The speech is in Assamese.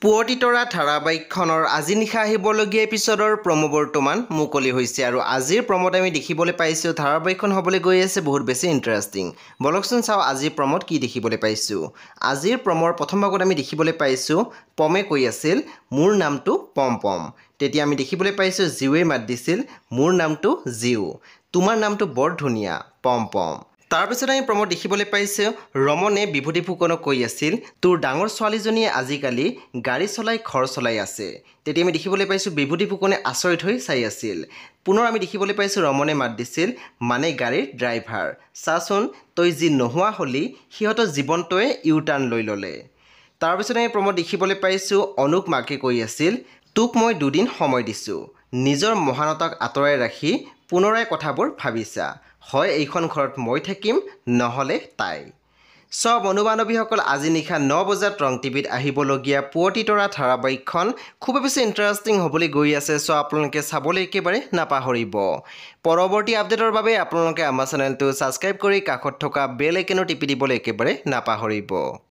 পুৱতি তৰা ধাৰাবাহিকখনৰ আজি নিশা আহিবলগীয়া এপিছডৰ প্ৰমো বৰ্তমান মুকলি হৈছে আৰু আজিৰ প্ৰমোত আমি দেখিবলৈ পাইছোঁ ধাৰাবাহিকখন হ'বলৈ গৈ আছে বহুত বেছি ইণ্টাৰেষ্টিং। বলকচোন চাওঁ আজিৰ প্ৰমোত কি দেখিবলৈ পাইছোঁ। আজিৰ প্ৰমৰ প্ৰথম ভাগত আমি দেখিবলৈ পাইছোঁ পমে কৈ আছিল মোৰ নামটো পম পম। তেতিয়া আমি দেখিবলৈ পাইছোঁ জিউৱে মাত দিছিল মোৰ নামটো জিউ, তোমাৰ নামটো বৰ ধুনীয়া পম পম। তাৰপিছত আমি প্ৰমোদ দেখিবলৈ পাইছোঁ ৰমনে বিভূতি ফুকনক কৈ আছিল তোৰ ডাঙৰ ছোৱালীজনীয়ে আজিকালি গাড়ী চলাই ঘৰ চলাই আছে। তেতিয়া আমি দেখিবলৈ পাইছোঁ বিভূতি ফুকনে আচৰিত হৈ চাই আছিল। পুনৰ আমি দেখিবলৈ পাইছোঁ ৰমনে মাত দিছিল মানে গাড়ীৰ ড্ৰাইভাৰ, চাচোন তই যি নোহোৱা হ'লি সিহঁতৰ জীৱনটোৱে ইউ টাৰ্ণ লৈ ল'লে। তাৰপিছত আমি প্ৰমোদ দেখিবলৈ পাইছোঁ অনুক মাকে কৈ আছিল তোক মই দুদিন সময় দিছোঁ, নিজৰ মহানতাক আঁতৰাই ৰাখি পুনৰাই কথাবোৰ ভাবিছা, হয় এইখন ঘৰত মই থাকিম নহ'লে তাই। সব অনুবানৱীসকল আজি নিশা 9 বজাত ৰং টিভিত আহিবলগীয়া পুৱতি তৰা ধাৰাবাহিকখন খুবেই বেছি ইণ্টাৰেষ্টিং হ'বলৈ গৈ আছে। আপোনালোকে চাবলৈ একেবাৰে নাপাহৰিব। পৰৱৰ্তী আপডেটৰ বাবে আপোনালোকে আমাৰ চেনেলটো ছাবস্ক্ৰাইব কৰি কাষত থকা বেল আইকনো টিপি দিবলৈ একেবাৰে নাপাহৰিব।